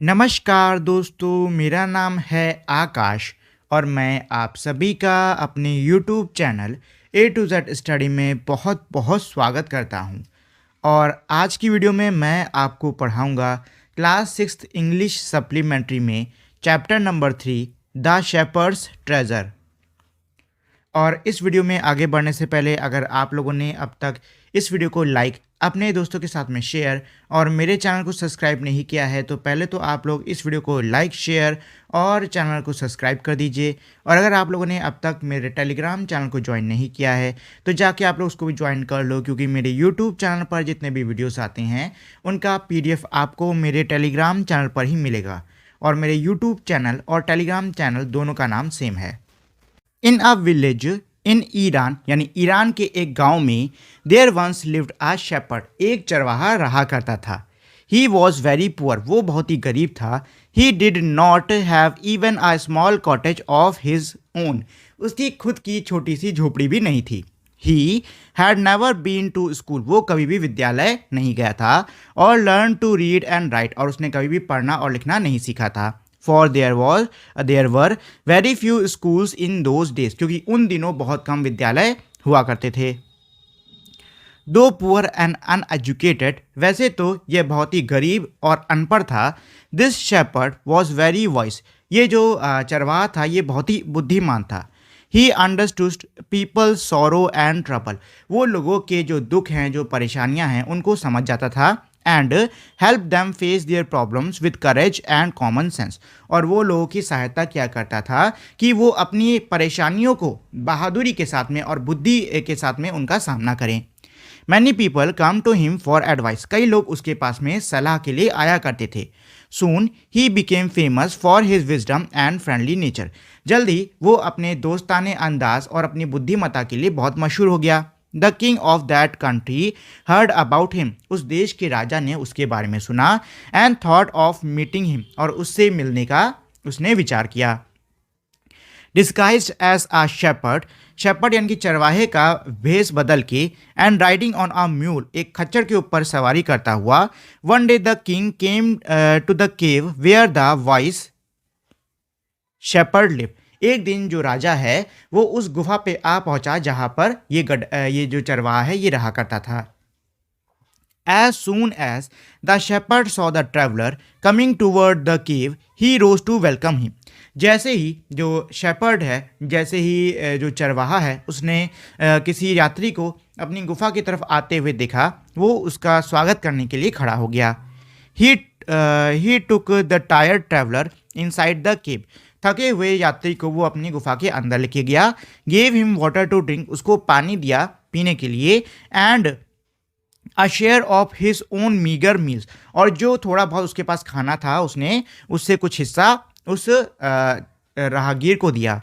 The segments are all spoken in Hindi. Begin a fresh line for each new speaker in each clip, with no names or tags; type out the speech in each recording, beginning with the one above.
नमस्कार दोस्तों, मेरा नाम है आकाश और मैं आप सभी का अपने YouTube channel A to Z study में बहुत बहुत स्वागत करता हूं। और आज की वीडियो में मैं आपको पढ़ाऊंगा क्लास 6 इंग्लिश सप्लीमेंट्री में chapter number 3 the shepherds treasure. और इस वीडियो में आगे बढ़ने से पहले अगर आप लोगों ने अब तक इस वीडियो को लाइक, अपने दोस्तों के साथ में शेयर और मेरे चैनल को सब्सक्राइब नहीं किया है तो पहले तो आप लोग इस वीडियो को लाइक, शेयर और चैनल को सब्सक्राइब कर दीजिए। और अगर आप लोगों ने अब तक मेरे टेलीग्राम चैनल को ज्वाइन नहीं किया है तो जाके आप लोग उसको भी ज्वाइन कर लो, क्योंकि मेरे यूट्यूब चैनल पर जितने भी वीडियोस आते हैं उनका PDF आपको मेरे टेलीग्राम चैनल पर ही मिलेगा। और मेरे यूट्यूब चैनल और टेलीग्राम चैनल दोनों का नाम सेम है। In a village in Iran, यानी ईरान के एक गांव में there once lived a shepherd, एक चरवाहा रहा करता था। ही वॉज वेरी पुअर, वो बहुत ही गरीब था। He did not have even a small cottage of his own, उसकी खुद की छोटी सी झोपड़ी भी नहीं थी। He had never been to school, वो कभी भी विद्यालय नहीं गया था। और learn to read and write, और उसने कभी भी पढ़ना और लिखना नहीं सीखा था। For there were very few schools in those days, क्योंकि उन दिनों बहुत कम विद्यालय हुआ करते थे। दो पुअर एंड अनएजुकेटेड, वैसे तो यह बहुत ही गरीब और अनपढ़ था। This shepherd was very wise, ये जो चरवाहा था ये बहुत ही बुद्धिमान था। He understood people sorrow and trouble, वो लोगों के जो दुख हैं, जो परेशानियां हैं उनको समझ जाता था। And help them face their problems with courage and common sense, और वो लोगों की सहायता किया करता था कि वो अपनी परेशानियों को बहादुरी के साथ में और बुद्धि के साथ में उनका सामना करें। Many people come to him for advice, कई लोग उसके पास में सलाह के लिए आया करते थे। सून ही became famous for his wisdom and friendly nature, जल्दी वो अपने दोस्ताने अंदाज और अपनी बुद्धिमत्ता के लिए बहुत मशहूर हो गया। The king of that country heard about him, उस देश के राजा ने उसके बारे में सुना। And thought of meeting him, और उससे मिलने का उसने विचार किया। Disguised as a shepherd, shepherd यानी कि चरवाहे का भेष बदल के, and riding on a mule, एक खच्चर के ऊपर सवारी करता हुआ। One day the king came to the cave where the wise shepherd live, एक दिन जो राजा है वो उस गुफा पे आ पहुंचा जहां पर ये जो चरवाहा है ये रहा करता था। As soon as the shepherd saw the traveler coming toward the cave, he rose to welcome him. जैसे ही जो शेपर्ड है, जैसे ही जो चरवाहा है, उसने किसी यात्री को अपनी गुफा की तरफ आते हुए देखा, वो उसका स्वागत करने के लिए खड़ा हो गया। He took the tired traveler inside the cave. थके हुए यात्री को वो अपनी गुफा के अंदर लेके गया। Gave him water to drink, उसको पानी दिया पीने के लिए। And a share of his own meager meals, और जो थोड़ा बहुत उसके पास खाना था उसने उससे कुछ हिस्सा उस राहगीर को दिया।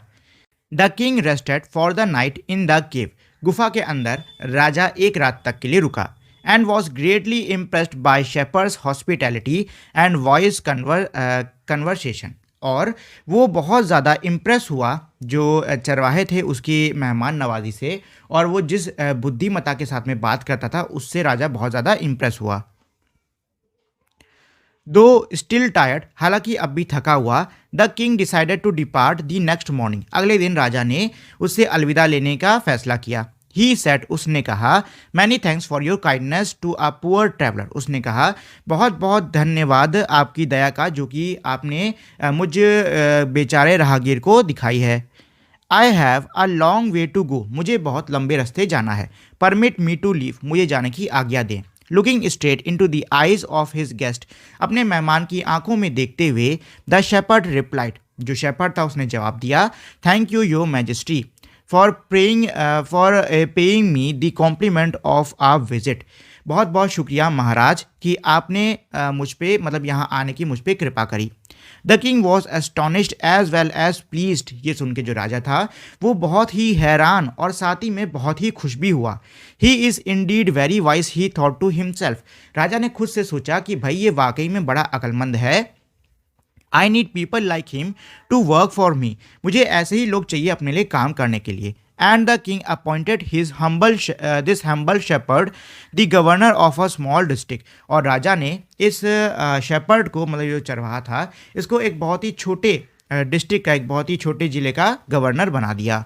The king rested for the night in the cave, गुफा के अंदर राजा एक रात तक के लिए रुका। And was greatly impressed by shepherds hospitality and voice conversation, और वो बहुत ज़्यादा इम्प्रेस हुआ जो चरवाहे थे उसकी मेहमान नवाजी से, और वो जिस बुद्धिमत्ता के साथ में बात करता था उससे राजा बहुत ज़्यादा इम्प्रेस हुआ। दो स्टिल टायर्ड, हालांकि अब भी थका हुआ, the king decided to depart the next morning, अगले दिन राजा ने उससे अलविदा लेने का फैसला किया। ही सेड, उसने कहा, many thanks for your kindness to a poor traveller, उसने कहा बहुत बहुत धन्यवाद आपकी दया का जो कि आपने मुझ बेचारे राहगीर को दिखाई है। I have a long way to go, मुझे बहुत लंबे रास्ते जाना है। परमिट मी टू लीव, मुझे जाने की आज्ञा दें। Looking straight into the eyes of his guest, अपने मेहमान की आंखों में देखते हुए द शेपर्ड रिप्लाइड, जो शेपर्ड था उसने जवाब दिया, thank you your majesty for paying me the compliment of a visit, बहुत बहुत शुक्रिया महाराज कि आपने मुझ पे मतलब यहाँ आने की मुझ पे कृपा करी। The king was astonished as well as pleased, ये सुन के जो राजा था वो बहुत ही हैरान और साथ ही में बहुत ही खुश भी हुआ। He is indeed very wise, he thought to himself, राजा ने खुद से सोचा कि भाई ये वाकई में बड़ा अक्लमंद है। I need people like him to work for me, मुझे ऐसे ही लोग चाहिए अपने लिए काम करने के लिए। and the king appointed his this humble shepherd the governor of a small district। और राजा ने इस शेपर्ड को, मतलब जो चरवाहा था, इसको एक बहुत ही छोटे डिस्ट्रिक्ट का, एक बहुत ही छोटे जिले का गवर्नर बना दिया।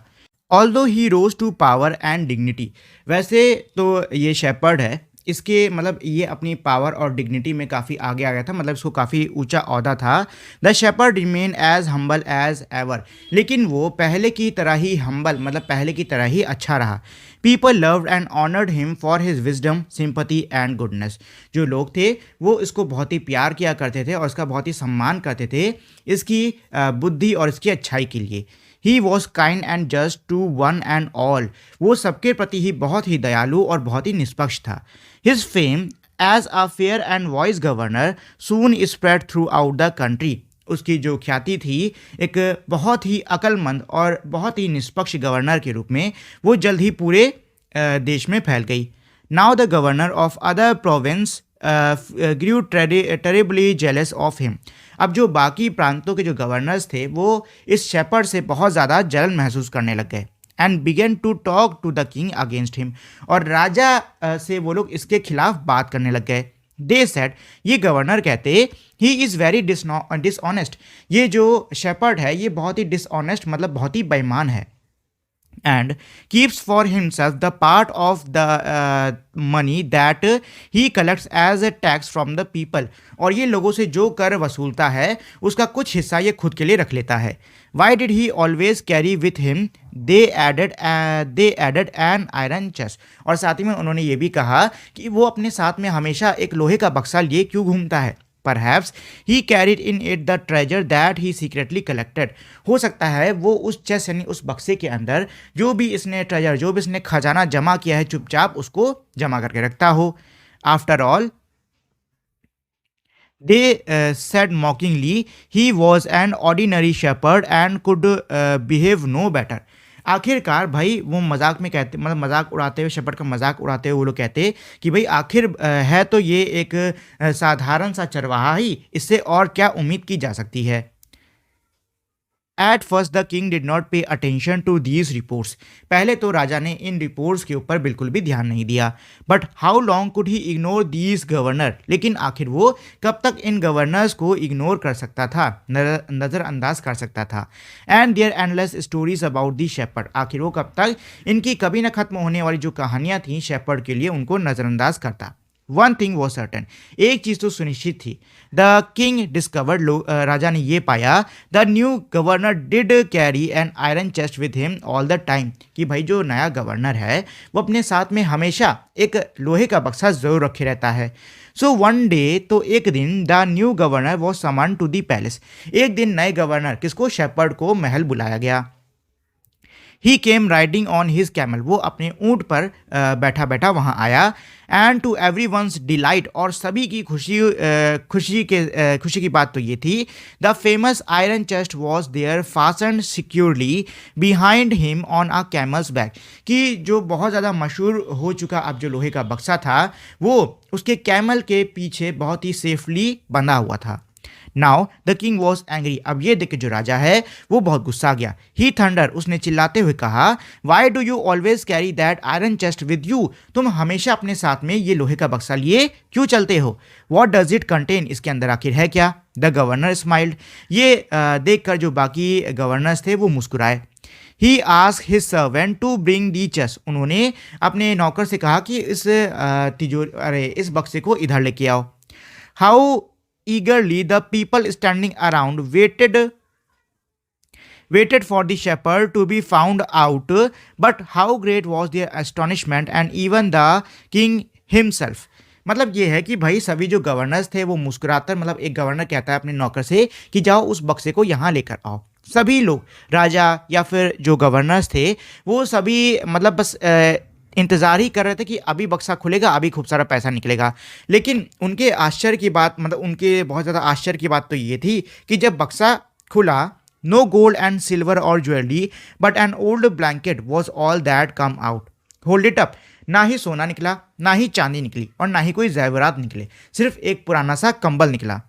Although he rose to power and dignity, वैसे तो ये शेपर्ड है, इसके मतलब ये अपनी पावर और डिग्निटी में काफ़ी आगे आ गया था, मतलब इसको काफ़ी ऊंचा ओहदा था। The shepherd remain as humble as ever, लेकिन वो पहले की तरह ही हम्बल, मतलब पहले की तरह ही अच्छा रहा। People loved and honoured him for his wisdom, sympathy and goodness. जो लोग थे वो इसको बहुत ही प्यार किया करते थे और इसका बहुत ही सम्मान करते थे, इसकी बुद्धि और इसकी अच्छाई के लिए। He was kind and just to one and all, वो सबके प्रति ही बहुत ही दयालु और बहुत ही निष्पक्ष था। His fame as a fair and wise governor soon spread throughout the country, उसकी जो ख्याति थी एक बहुत ही अक्लमंद और बहुत ही निष्पक्ष गवर्नर के रूप में, वो जल्द ही पूरे देश में फैल गई। Now the governor of other province grew terribly jealous of him, अब जो बाकी प्रांतों के जो गवर्नर्स थे वो इस शेपर्ड से बहुत ज़्यादा जलन महसूस करने लग गए। And began to talk to the king against him, और राजा से वो लोग इसके खिलाफ बात करने लग गए। दे सेड, ये गवर्नर कहते, ही इज़ वेरी डिसऑनेस्ट, ये जो शेपर्ड है ये बहुत ही डिसऑनेस्ट, मतलब बहुत ही बेईमान है। and keeps for himself the part of the money that he collects as a tax from the people, और ये लोगों से जो कर वसूलता है उसका कुछ हिस्सा ये खुद के लिए रख लेता है। Why did he always carry with him? They added an iron chest, और साथ ही में उन्होंने ये भी कहा कि वो अपने साथ में हमेशा एक लोहे का बक्सा लिए क्यों घूमता है। Perhaps he carried in it the treasure that he secretly collected, हो सकता है वो उस चेस्ट यानी उस बक्से के अंदर जो भी इसने ट्रेजर, जो भी इसने खजाना जमा किया है चुपचाप उसको जमा करके रखता हो। After all, they said mockingly, he was an ordinary shepherd and could behave no better। आखिरकार भाई वो मजाक में कहते, मतलब मजाक उड़ाते हुए, शेपर्ड का मजाक उड़ाते हुए वो लोग कहते कि भाई आखिर है तो ये एक साधारण सा चरवाहा ही, इससे और क्या उम्मीद की जा सकती है। At first the king did not pay attention to these reports, पहले तो राजा ने इन रिपोर्ट्स के ऊपर बिल्कुल भी ध्यान नहीं दिया। But how long could he ignore these governor, लेकिन आखिर वो कब तक इन गवर्नर्स को इग्नोर कर सकता था, नज़रअंदाज कर सकता था। And their endless stories about the shepherd, आखिर वो कब तक इनकी कभी न खत्म होने वाली जो कहानियाँ थीं शेपर्ड के लिए उनको नज़रअंदाज करता। वन थिंग वॉज सर्टन, एक चीज़ तो सुनिश्चित थी। द किंग डिस्कवर्ड, राजा ने ये पाया, the new governor did carry an iron chest with him all the time, कि भाई जो नया गवर्नर है वो अपने साथ में हमेशा एक लोहे का बक्सा ज़रूर रखे रहता है। सो वन डे, तो एक दिन, the new governor was summon to the palace, एक दिन नए गवर्नर किसको, शेपर्ड को महल बुलाया गया। He came riding on his camel, वो अपने ऊँट पर बैठा बैठा वहाँ आया। And to everyone's delight, और सभी की खुशी की बात तो ये थी, the famous iron chest was there fasten securely behind him on a camel's back, कि जो बहुत ज़्यादा मशहूर हो चुका अब जो लोहे का बक्सा था वो उसके कैमल के पीछे बहुत ही सेफली बंधा हुआ था। Now the king was angry, अब ये देख के जो राजा है वो बहुत गुस्सा गया। ही थंडर, उसने चिल्लाते हुए कहा, Y do you always carry that iron chest with you, तुम हमेशा अपने साथ में ये लोहे का बक्सा लिए क्यों चलते हो। वॉट डज इट कंटेन, इसके अंदर आखिर है क्या। द गवर्नर स्माइल्ड, ये देखकर जो बाकी गवर्नर्स थे वो मुस्कुराए। He asked his servant to bring the chest, उन्होंने अपने नौकर से कहा कि इस बक्से को इधर लेके आओ। How eagerly the people standing around waited for the shepherd to be found out, but how great was their astonishment and even the king himself, मतलब ये है कि भाई सभी जो गवर्नर्स थे वो मुस्कुराकर, मतलब एक गवर्नर कहता है अपने नौकर से कि जाओ उस बक्से को यहाँ लेकर आओ। सभी लोग, राजा या फिर जो गवर्नर्स थे वो सभी मतलब बस इंतज़ार ही कर रहे थे कि अभी बक्सा खुलेगा, अभी खूब सारा पैसा निकलेगा। लेकिन उनके आश्चर्य की बात, मतलब उनके बहुत ज़्यादा आश्चर्य की बात तो ये थी कि जब बक्सा खुला, नो गोल्ड एंड सिल्वर और jewellery but an old blanket was all that come out. Hold it up, ना ही सोना निकला, ना ही चांदी निकली और ना ही कोई जेवरात निकले, सिर्फ एक पुराना सा कंबल निकला।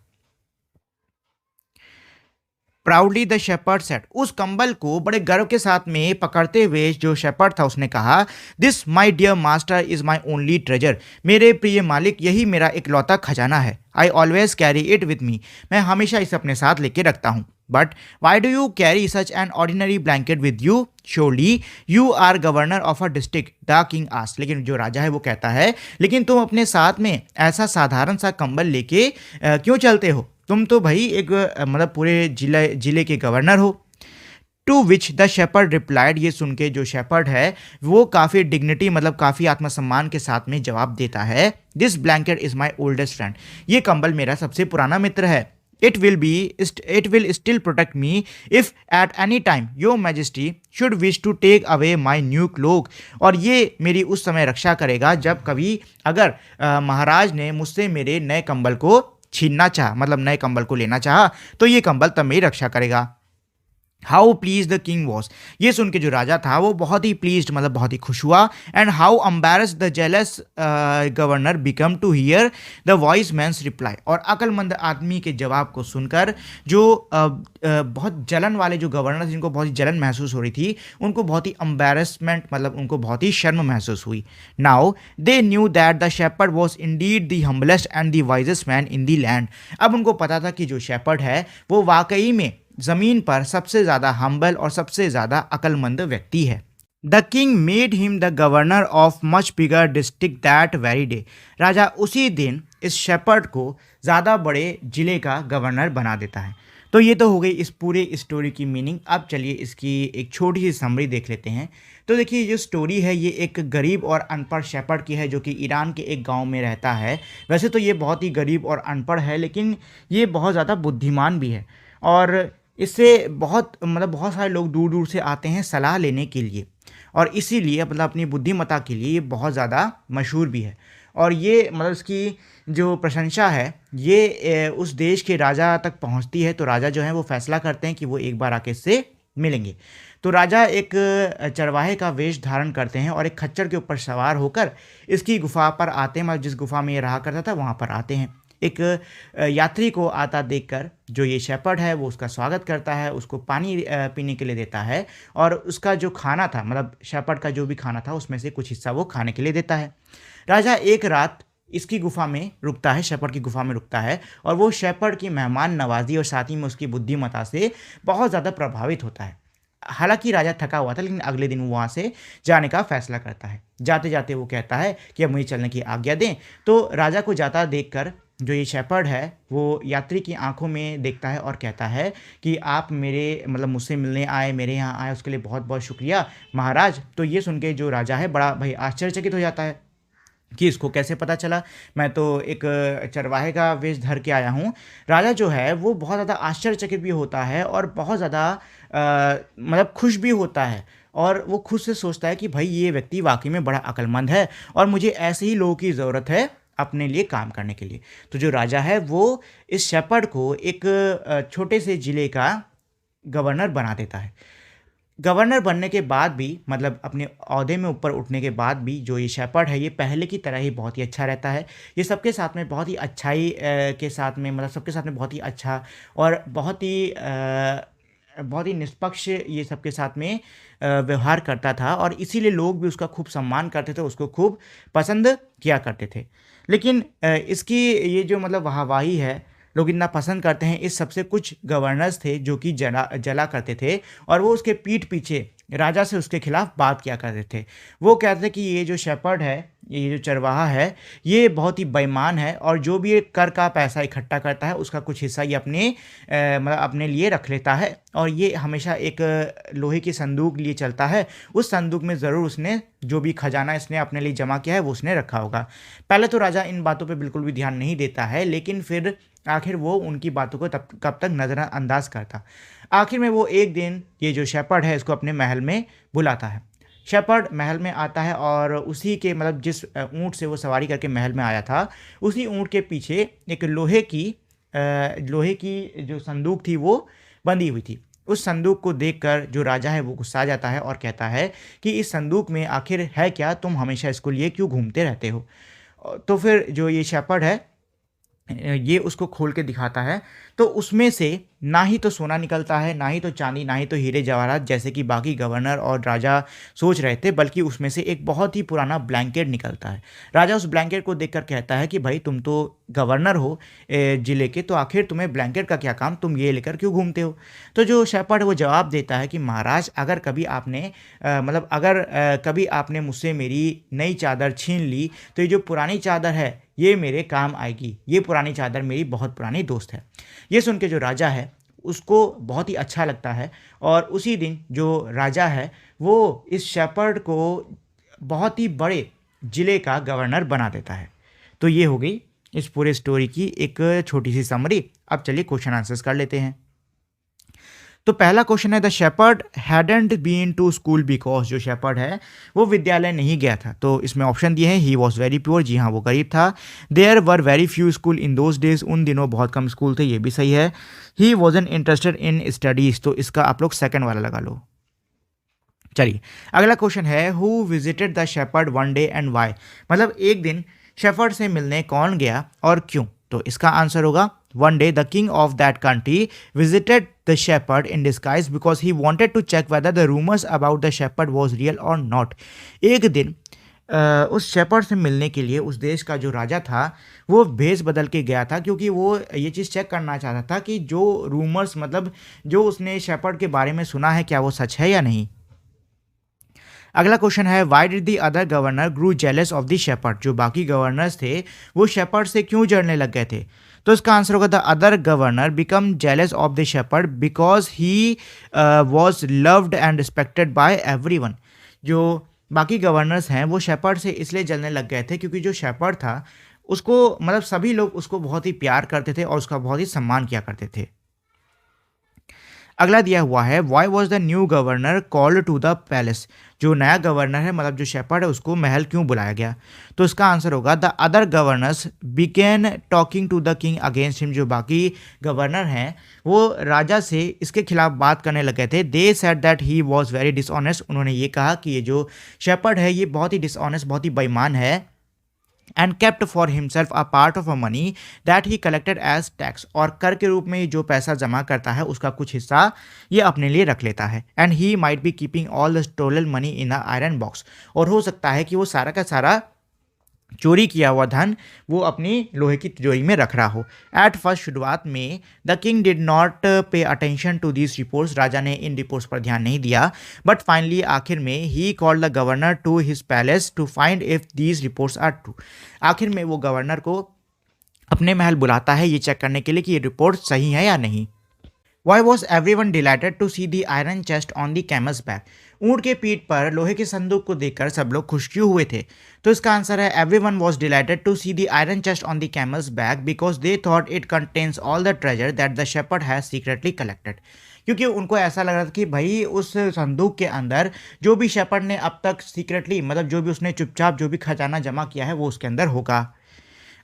प्राउडली द शेपर्ड सेड, उस कंबल को बड़े गर्व के साथ में पकड़ते हुए जो शेपर्ड था उसने कहा, this my dear master is my only treasure, मेरे प्रिय मालिक यही मेरा इकलौता खजाना है। I always carry it with me, मैं हमेशा इसे अपने साथ लेके रखता हूँ। But why do you carry such an ordinary blanket with you, surely you are governor of a district, the king asked, लेकिन जो राजा है वो कहता है, लेकिन तुम अपने साथ में ऐसा साधारण सा कंबल लेके क्यों चलते हो, तुम तो भाई एक मतलब पूरे जिले के गवर्नर हो। To which the shepherd replied, ये सुन के जो शेपर्ड है वो काफ़ी डिग्निटी मतलब काफ़ी आत्मसम्मान के साथ में जवाब देता है, this blanket is my oldest friend, ये कंबल मेरा सबसे पुराना मित्र है। It will still protect me if at any time your majesty should wish to take away my new cloak, और ये मेरी उस समय रक्षा करेगा जब कभी अगर महाराज ने मुझसे मेरे नए कंबल को छीनना चाहा, मतलब नए कंबल को लेना चाहा, तो ये कंबल तब मेरी रक्षा करेगा। How please the king was, ये सुन के जो राजा था वो बहुत ही प्लीज्ड मतलब बहुत ही खुश हुआ। And how embarrassed the jealous governor become to hear the wise man's reply, और अक्लमंद आदमी के जवाब को सुनकर जो बहुत जलन वाले जो गवर्नर थे जिनको बहुत ही जलन महसूस हो रही थी, उनको बहुत ही अम्बेरसमेंट मतलब उनको बहुत ही शर्म महसूस हुई। Now they knew that the shepherd was indeed the humblest and the wisest man in the land, अब उनको पता था कि जो शेपर्ड है वो वाकई में जमीन पर सबसे ज्यादा हम्बल और सबसे ज्यादा अक्लमंद व्यक्ति है। The king made him the governor of much bigger district that very day, राजा उसी दिन इस शेपर्ड को ज़्यादा बड़े जिले का गवर्नर बना देता है। तो ये तो हो गई इस पूरे स्टोरी की मीनिंग। अब चलिए इसकी एक छोटी सी समरी देख लेते हैं। तो देखिए जो स्टोरी है ये एक गरीब और अनपढ़ शेपर्ड की है जो कि ईरान के एक गांव में रहता है। वैसे तो ये बहुत ही गरीब और अनपढ़ है, लेकिन ये बहुत ज़्यादा बुद्धिमान भी है, और इससे बहुत सारे लोग दूर दूर से आते हैं सलाह लेने के लिए, और इसीलिए मतलब अपनी बुद्धिमत्ता के लिए ये बहुत ज़्यादा मशहूर भी है। और ये मतलब इसकी जो प्रशंसा है ये उस देश के राजा तक पहुंचती है। तो राजा जो है वो फैसला करते हैं कि वो एक बार आके इससे मिलेंगे। तो राजा एक चरवाहे का वेश धारण करते हैं और एक खच्चर के ऊपर सवार होकर इसकी गुफा पर आते हैं, मतलब जिस गुफा में ये रहा करता था वहाँ पर आते हैं। एक यात्री को आता देखकर जो ये शेपर्ड है वो उसका स्वागत करता है, उसको पानी पीने के लिए देता है, और उसका जो खाना था मतलब शेपर्ड का जो भी खाना था उसमें से कुछ हिस्सा वो खाने के लिए देता है। राजा एक रात इसकी गुफा में रुकता है, शेपर्ड की गुफा में रुकता है, और वो शेपर्ड की मेहमान नवाजी और साथ ही में उसकी बुद्धिमत्ता से बहुत ज़्यादा प्रभावित होता है। हालांकि राजा थका हुआ था, लेकिन अगले दिन वो वहाँ से जाने का फैसला करता है। जाते जाते वो कहता है कि अब मुझे चलने की आज्ञा दें। तो राजा को जाता देखकर जो ये शेपर्ड है वो यात्री की आंखों में देखता है और कहता है कि आप मेरे मतलब मुझसे मिलने आए, मेरे यहाँ आए, उसके लिए बहुत बहुत शुक्रिया महाराज। तो ये सुन के जो राजा है बड़ा भाई आश्चर्यचकित हो जाता है कि इसको कैसे पता चला, मैं तो एक चरवाहे का वेश धर के आया हूँ। राजा जो है वो बहुत ज़्यादा आश्चर्यचकित भी होता है और बहुत ज़्यादा मतलब खुश भी होता है, और वो खुद से सोचता है कि भाई ये व्यक्ति वाकई में बड़ा अक्लमंद है और मुझे ऐसे ही लोगों की ज़रूरत है अपने लिए काम करने के लिए। तो जो राजा है वो इस शेपर्ड को एक छोटे से ज़िले का गवर्नर बना देता है। गवर्नर बनने के बाद भी मतलब अपने ओहदे में ऊपर उठने के बाद भी जो ये शेपर्ड है ये पहले की तरह ही बहुत ही अच्छा रहता है। ये सबके साथ में बहुत ही अच्छाई के साथ में मतलब सबके साथ में बहुत ही अच्छा और बहुत ही निष्पक्ष ये सबके साथ में व्यवहार करता था, और इसीलिए लोग भी उसका खूब सम्मान करते थे, उसको खूब पसंद किया करते थे। लेकिन इसकी ये जो मतलब वाहवाही है लोग इतना पसंद करते हैं, इस सबसे कुछ गवर्नर्स थे जो कि जला जला करते थे, और वो उसके पीठ पीछे राजा से उसके खिलाफ बात किया करते थे। वो कहते थे कि ये जो शेपर्ड है, ये जो चरवाहा है, ये बहुत ही बेईमान है, और जो भी ये कर का पैसा इकट्ठा करता है उसका कुछ हिस्सा ये मतलब अपने लिए रख लेता है, और ये हमेशा एक लोहे की संदूक लिए चलता है। उस संदूक में ज़रूर उसने जो भी खजाना इसने अपने लिए जमा किया है वो उसने रखा होगा। पहले तो राजा इन बातों पे बिल्कुल भी ध्यान नहीं देता है, लेकिन फिर आखिर वो उनकी बातों को कब तक नज़रअंदाज करता। आखिर में वो एक दिन ये जो शेपर्ड है इसको अपने महल में बुलाता है। शेपर्ड महल में आता है और उसी के मतलब जिस ऊँट से वो सवारी करके महल में आया था उसी ऊँट के पीछे एक लोहे की जो संदूक थी वो बंधी हुई थी। उस संदूक को देखकर जो राजा है वो गुस्सा जाता है और कहता है कि इस संदूक में आखिर है क्या, तुम हमेशा इसको लिए क्यों घूमते रहते हो। तो फिर जो ये शेपर्ड है ये उसको खोल के दिखाता है, तो उसमें से ना ही तो सोना निकलता है, ना ही तो चांदी, ना ही तो हीरे जवाहरात जैसे कि बाकी गवर्नर और राजा सोच रहे थे, बल्कि उसमें से एक बहुत ही पुराना ब्लैंकेट निकलता है। राजा उस ब्लैंकेट को देखकर कहता है कि भाई तुम तो गवर्नर हो जिले के, तो आखिर तुम्हें ब्लैंकेट का क्या काम, तुम ये लेकर क्यों घूमते हो? तो जो शेपर्ड है वो जवाब देता है कि महाराज, अगर कभी आपने मतलब अगर कभी आपने मुझसे मेरी नई चादर छीन ली, तो ये जो पुरानी चादर है ये मेरे काम आएगी। ये पुरानी चादर मेरी बहुत पुरानी दोस्त है। ये सुन के जो राजा है उसको बहुत ही अच्छा लगता है, और उसी दिन जो राजा है वो इस शेपर्ड को बहुत ही बड़े ज़िले का गवर्नर बना देता है। तो ये हो गई इस पूरे स्टोरी की एक छोटी सी समरी। अब चलिए क्वेश्चन आंसर्स कर लेते हैं। तो पहला क्वेश्चन है, the shepherd hadn't been to school because, जो शेपर्ड है वो विद्यालय नहीं गया था। तो इसमें ऑप्शन दिए हैं, ही वॉज वेरी प्योर, जी हाँ वो गरीब था। There were very few school in those days, उन दिनों बहुत कम स्कूल थे, ये भी सही है। ही वॉजन इंटरेस्टेड इन स्टडीज, तो इसका आप लोग सेकंड वाला लगा लो। चलिए अगला क्वेश्चन है, who visited the shepherd one day and why, मतलब एक दिन शेपर्ड से मिलने कौन गया और क्यों? तो इसका आंसर होगा, one day the king of that country visited the shepherd in disguise because he wanted to check whether the rumours about the shepherd was real और नॉट। एक दिन उस शेपर्ड से मिलने के लिए उस देश का जो राजा था वो भेष बदल के गया था, क्योंकि वो ये चीज़ चेक करना चाहता था कि जो रूमर्स, मतलब जो उसने शेपर्ड के बारे में सुना है, क्या वो सच है या नहीं। अगला क्वेश्चन है, why did the other governor grew jealous of the shepherd, जो बाकी गवर्नर्स थे वो शेपर्ड से क्यों जड़ने लग गए थे? तो इसका आंसर होगा, the other governor become jealous of the shepherd because he was loved and respected by everyone. जो बाकी गवर्नर्स हैं वो शेपर्ड से इसलिए जलने लग गए थे क्योंकि जो शेपर्ड था उसको, मतलब सभी लोग उसको बहुत ही प्यार करते थे और उसका बहुत ही सम्मान किया करते थे। अगला दिया हुआ है, why was the new governor called to the palace, जो नया गवर्नर है मतलब जो शेपर्ड है उसको महल क्यों बुलाया गया? तो इसका आंसर होगा, the other governors began talking to the king against him, जो बाकी गवर्नर हैं वो राजा से इसके खिलाफ बात करने लगे थे। They said that he was very dishonest, उन्होंने ये कहा कि ये जो शेपर्ड है ये बहुत ही डिसऑनेस्ट, बहुत ही बेईमान है। And kept for himself a part of a money that he collected as tax, और कर के रूप में जो पैसा जमा करता है उसका कुछ हिस्सा ये अपने लिए रख लेता है। And he might be keeping all the stolen money in a iron box, और हो सकता है कि वो सारा का सारा चोरी किया हुआ धन वो अपनी लोहे की तिजोरी में रख रहा हो। एट फर्स्ट, शुरुआत में the king did not pay attention to these reports, राजा ने इन रिपोर्ट्स पर ध्यान नहीं दिया। बट फाइनली, आखिर में, he called the governor to his palace to find if these reports are true, आखिर में वो गवर्नर को अपने महल बुलाता है ये चेक करने के लिए कि ये रिपोर्ट सही है या नहीं। Why was everyone delighted to see the iron chest on the camel's back? ऊंट के पीठ पर लोहे के संदूक को देखकर सब लोग खुश क्यों हुए थे? तो इसका आंसर है, everyone was delighted to see the iron chest on the camel's back because they thought it contains all the treasure that the shepherd has secretly collected. क्योंकि उनको ऐसा लग रहा था कि भाई उस संदूक के अंदर जो भी शेपर्ड ने अब तक सीक्रेटली, मतलब जो भी उसने चुपचाप जो भी खजाना जमा किया है वो उसके अंदर होगा।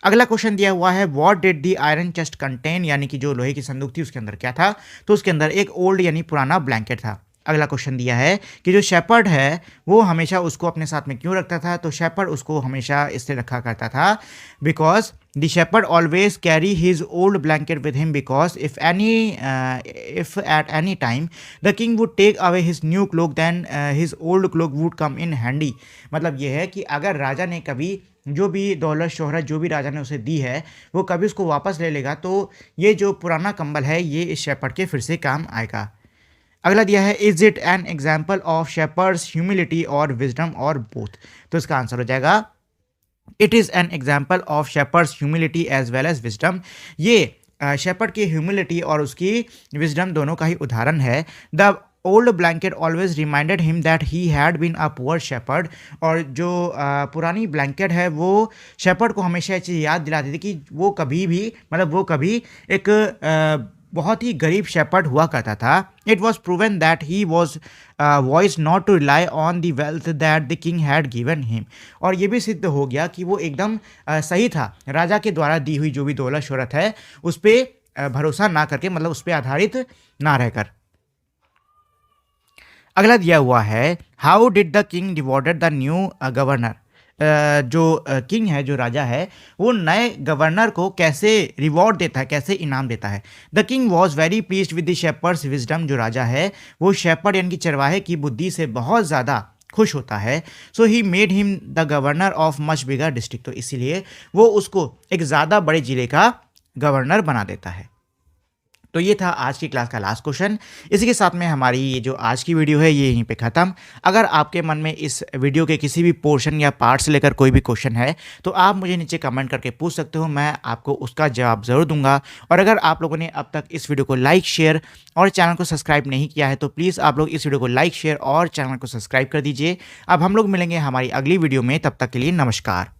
अगला क्वेश्चन दिया हुआ है, what did the iron chest contain, यानी कि जो लोहे की संदूक थी उसके अंदर क्या था? तो उसके अंदर एक ओल्ड यानी पुराना ब्लैंकेट था। अगला क्वेश्चन दिया है कि जो शेपर्ड है वो हमेशा उसको अपने साथ में क्यों रखता था? तो शेपर्ड उसको हमेशा इससे रखा करता था because the shepherd always carry his old blanket with him because if at any time the king would take away his new cloak then his old cloak would come in handy. मतलब ये है कि अगर राजा ने कभी जो भी दौलत शोहरत जो भी राजा ने उसे दी है वो कभी उसको वापस ले लेगा तो ये जो पुराना कंबल है ये इस शेपर्ड के फिर से काम आएगा। अगला दिया है, is it an example of shepherd's humility or wisdom or both? तो इसका आंसर हो जाएगा, it is an example of shepherd's humility as well as wisdom. ये शेपर्ड की ह्यूमिलिटी और उसकी विजडम दोनों का ही उदाहरण है। The old blanket always reminded him that he had been a poor shepherd, और जो पुरानी ब्लैंकेट है वो शेपर्ड को हमेशा ये चीज़ याद दिलाती थी कि वो कभी भी, मतलब वो कभी एक बहुत ही गरीब शेपर्ड हुआ करता था। It was proven that he was wise not to rely on the wealth that the king had given him, और ये भी सिद्ध हो गया कि वो एकदम सही था, राजा के द्वारा दी हुई जो भी दौलत शोहरत है उस पर भरोसा ना करके, मतलब उस पर आधारित ना रहकर। अगला दिया हुआ है, how did the king rewarded the new governor? जो किंग है, जो राजा है, वो नए गवर्नर को कैसे रिवॉर्ड देता है, कैसे इनाम देता है। The king was very pleased with the shepherds wisdom. जो राजा है वो शेपर्ड यानी कि चरवाहे की बुद्धि से बहुत ज़्यादा खुश होता है। So he made him the governor of much bigger district. तो इसीलिए वो उसको एक ज़्यादा बड़े जिले का गवर्नर बना देता है। तो ये था आज की क्लास का लास्ट क्वेश्चन। इसी के साथ में हमारी ये जो आज की वीडियो है ये यहीं पे ख़त्म। अगर आपके मन में इस वीडियो के किसी भी पोर्शन या पार्ट से लेकर कोई भी क्वेश्चन है तो आप मुझे नीचे कमेंट करके पूछ सकते हो, मैं आपको उसका जवाब ज़रूर दूंगा। और अगर आप लोगों ने अब तक इस वीडियो को लाइक, शेयर और चैनल को सब्सक्राइब नहीं किया है तो प्लीज़ आप लोग इस वीडियो को लाइक, शेयर और चैनल को सब्सक्राइब कर दीजिए। अब हम लोग मिलेंगे हमारी अगली वीडियो में, तब तक के लिए नमस्कार।